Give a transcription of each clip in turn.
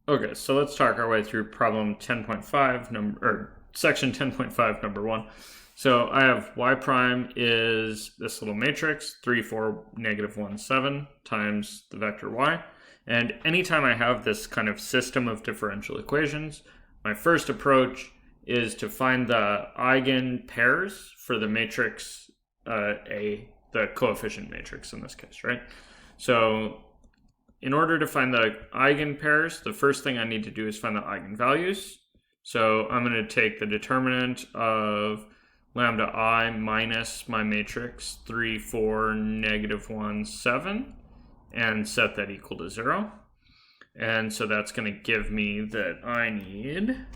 Okay, so let's talk our way through problem 10.5 section 10.5 number 1. So I have y prime is this little matrix 3, 4, negative 1, 7 times the vector y. And anytime I have this kind of system of differential equations, my first approach is to find the eigenpairs for the matrix A, the coefficient matrix in this case, right? So in order to find the eigenpairs, the first thing I need to do is find the eigenvalues. So I'm going to take the determinant of lambda I minus my matrix 3, 4, negative 1, 7, and set that equal to 0. And so that's going to give me that I need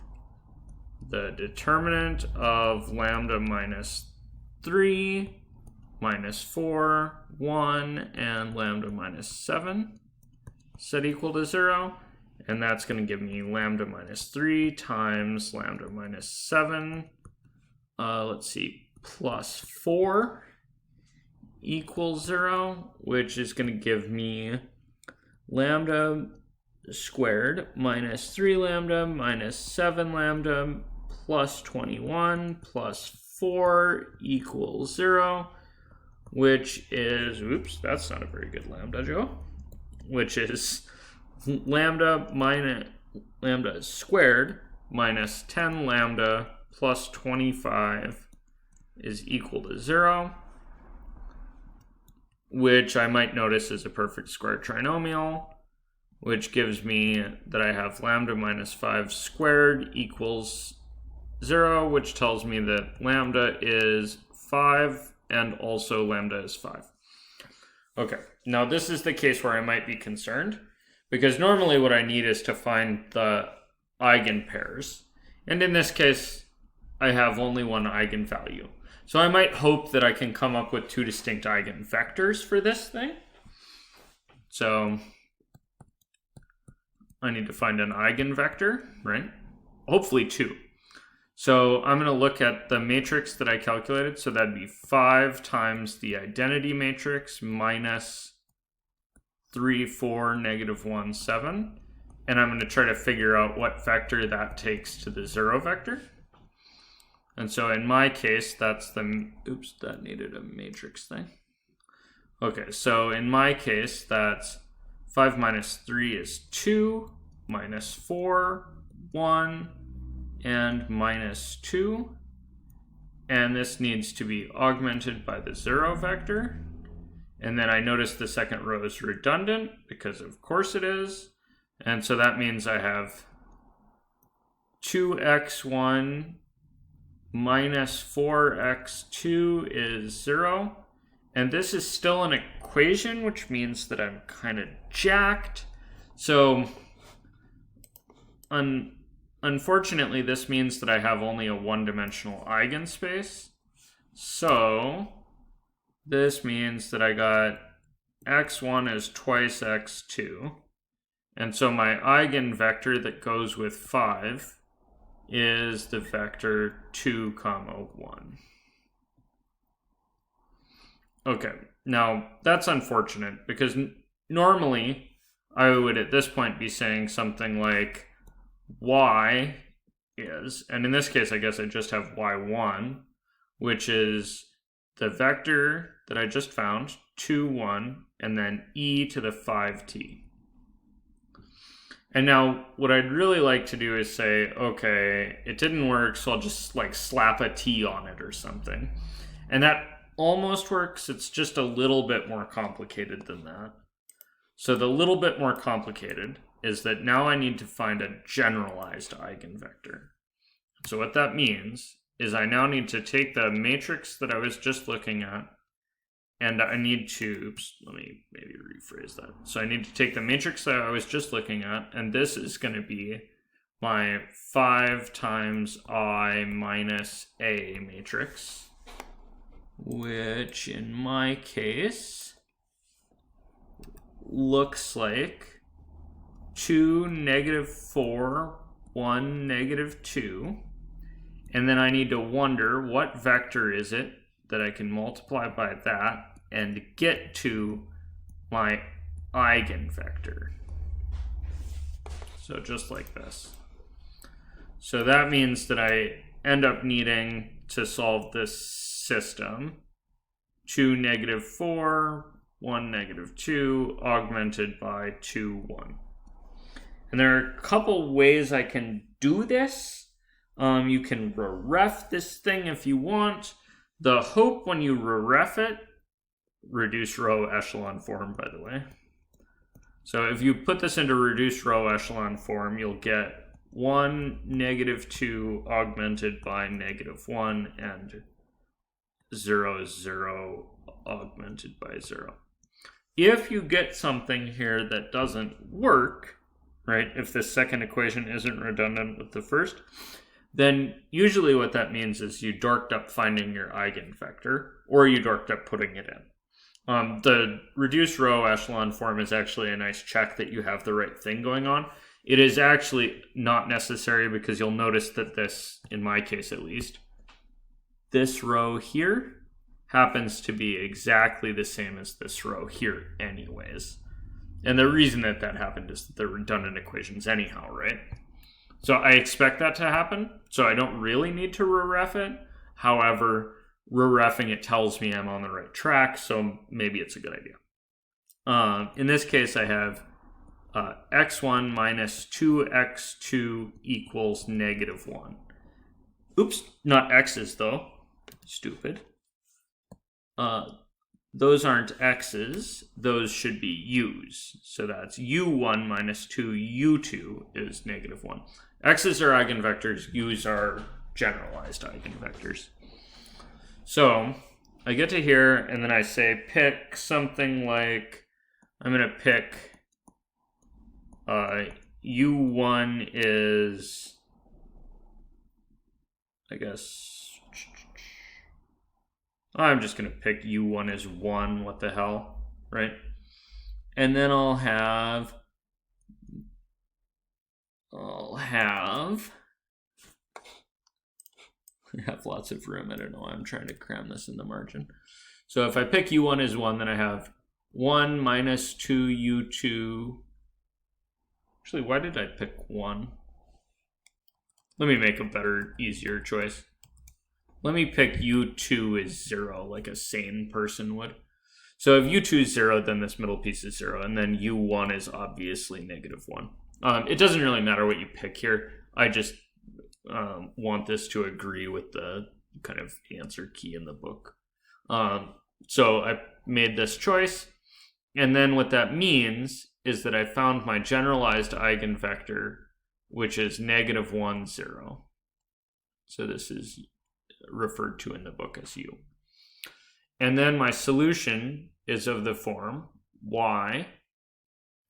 the determinant of lambda minus 3, minus 4, 1, and lambda minus 7. Set equal to 0, and that's going to give me lambda minus 3 times lambda minus 7, plus 4 equals 0, which is going to give me lambda squared minus 3 lambda minus 7 lambda plus 21 plus 4 equals 0, which is, oops, that's not a very good lambda, Joe. Which is lambda squared minus 10 lambda plus 25 is equal to 0, which I might notice is a perfect square trinomial, which gives me that I have lambda minus 5 squared equals 0, which tells me that lambda is 5 and also lambda is 5. Okay, now this is the case where I might be concerned, because normally what I need is to find the eigenpairs. And in this case, I have only one eigenvalue. So I might hope that I can come up with two distinct eigenvectors for this thing. So I need to find an eigenvector, right? Hopefully two. So I'm going to look at the matrix that I calculated. So that'd be 5 times the identity matrix minus 3, 4, negative 1, 7. And I'm going to try to figure out what vector that takes to the 0 vector. And so in my case, that's the, oops, that needed a matrix thing. Okay, so in my case, that's 5 minus 3 is 2, minus 4, 1, and minus 2, and this needs to be augmented by the 0 vector. And then I notice the second row is redundant, because of course it is. And so that means I have 2x1 minus 4x2 is 0. And this is still an equation, which means that I'm kind of jacked. So unfortunately, this means that I have only a one-dimensional eigenspace. So this means that I got x1 is twice x2. And so my eigenvector that goes with 5 is the vector 2, 1. Okay, now that's unfortunate, because normally I would at this point be saying something like y is, and in this case I guess I just have y1, which is the vector that I just found, 2, 1, and then e to the 5t. And now what I'd really like to do is say, okay, it didn't work, so I'll just like slap a t on it or something. And that almost works, it's just a little bit more complicated than that. So the little bit more complicated is that now I need to find a generalized eigenvector. So what that means is I now need to take the matrix that I was just looking at, and I need to, oops, let me maybe rephrase that. So I need to take the matrix that I was just looking at, and this is going to be my 5 times I minus A matrix, which in my case looks like 2, negative 4, 1, negative 2. And then I need to wonder what vector is it that I can multiply by that and get to my eigenvector. So just like this. So that means that I end up needing to solve this system 2, -4, 1, -2, augmented by 2, 1. And there are a couple ways I can do this. You can ref this thing if you want. The hope when you ref it, reduced row echelon form, by the way. So if you put this into reduced row echelon form, you'll get 1, -2 augmented by -1 and 0, 0 augmented by 0. If you get something here that doesn't work, right, if the second equation isn't redundant with the first, then usually what that means is you dorked up finding your eigenvector, or you dorked up putting it in. The reduced row echelon form is actually a nice check that you have the right thing going on. It is actually not necessary because you'll notice that this, in my case at least, this row here happens to be exactly the same as this row here anyways. And the reason that that happened is that they're redundant equations anyhow, right? So I expect that to happen, so I don't really need to re-ref it. However, re-refing it tells me I'm on the right track, so maybe it's a good idea. In this case, I have x1 minus 2x2 equals -1. Oops, not x's though. Stupid. Those aren't x's, those should be u's. So that's u1 minus 2u2 is -1. X's are eigenvectors, u's are generalized eigenvectors. So I get to here, and then I say pick something like, I'm going to pick u1 is, I guess, I'm just going to pick u1 as 1, what the hell, right? And then I'll have I have lots of room. I don't know why I'm trying to cram this in the margin. So if I pick u1 as 1, then I have 1 minus 2u2. Actually, why did I pick 1? Let me make a better, easier choice. Let me pick u2 as 0, like a sane person would. So if u2 is 0, then this middle piece is 0, and then u1 is obviously -1. It doesn't really matter what you pick here. I just want this to agree with the kind of answer key in the book. So I made this choice, and then what that means is that I found my generalized eigenvector, which is -1, 0. So this is referred to in the book as u. And then my solution is of the form y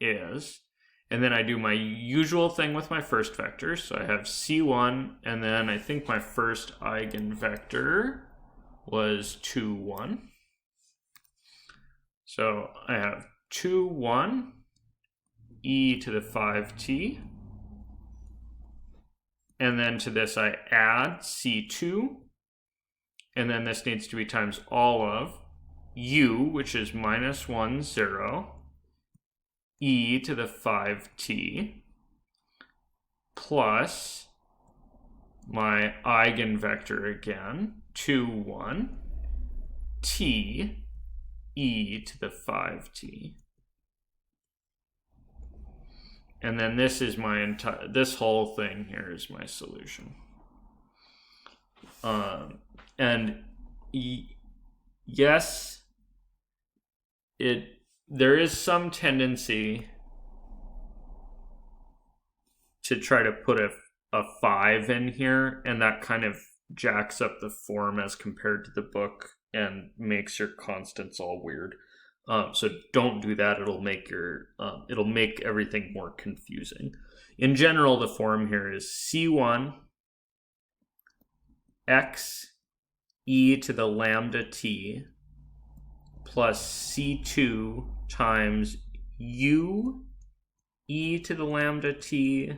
is, and then I do my usual thing with my first vector. So I have c1, and then I think my first eigenvector was 2, 1. So I have 2, 1, e to the 5t. And then to this I add c2. And then this needs to be times all of u, which is -1, 0, e to the 5t, plus my eigenvector again, 2, 1, t, e to the 5t. And then this is my entire, this whole thing here is my solution. And yes, there is some tendency to try to put a 5 in here, and that kind of jacks up the form as compared to the book and makes your constants all weird. So don't do that. It'll make everything more confusing. In general, the form here is c1 x e to the lambda t plus c2 times u e to the lambda t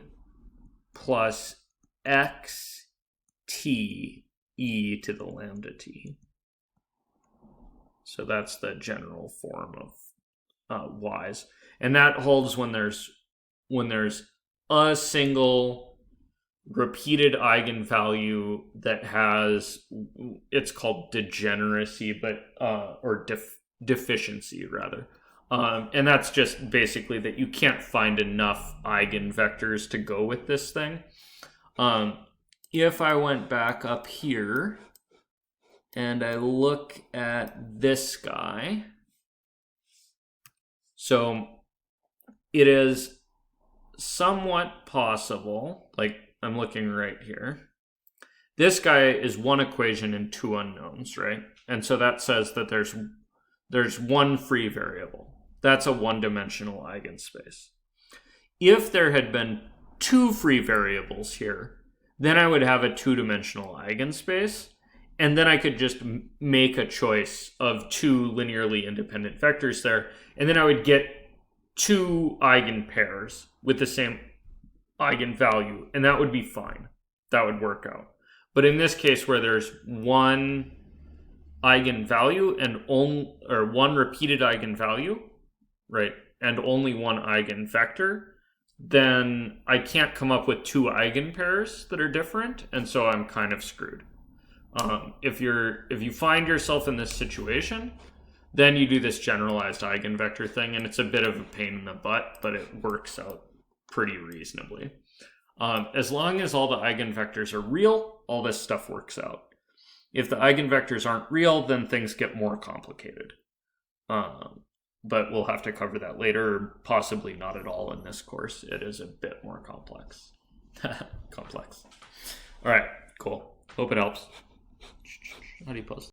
plus x t e to the lambda t. So that's the general form of y's, and that holds when there's a single repeated eigenvalue that has, it's called degeneracy, but or deficiency rather. And that's just basically that you can't find enough eigenvectors to go with this thing. If I went back up here and I look at this guy, so it is somewhat possible, like I'm looking right here. This guy is one equation and two unknowns, right? And so that says that there's one free variable. That's a one-dimensional eigenspace. If there had been two free variables here, then I would have a two-dimensional eigenspace, and then I could just make a choice of two linearly independent vectors there, and then I would get two eigenpairs with the same eigenvalue, and that would be fine. That would work out. But in this case where there's one eigenvalue and one repeated eigenvalue, right, and only one eigenvector, then I can't come up with two eigenpairs that are different, and so I'm kind of screwed. If you find yourself in this situation, then you do this generalized eigenvector thing, and it's a bit of a pain in the butt, but it works out pretty reasonably. As long as all the eigenvectors are real, all this stuff works out. If the eigenvectors aren't real, then things get more complicated. But we'll have to cover that later, or possibly not at all in this course. It is a bit more complex. Complex. All right, cool. Hope it helps. How do you pause?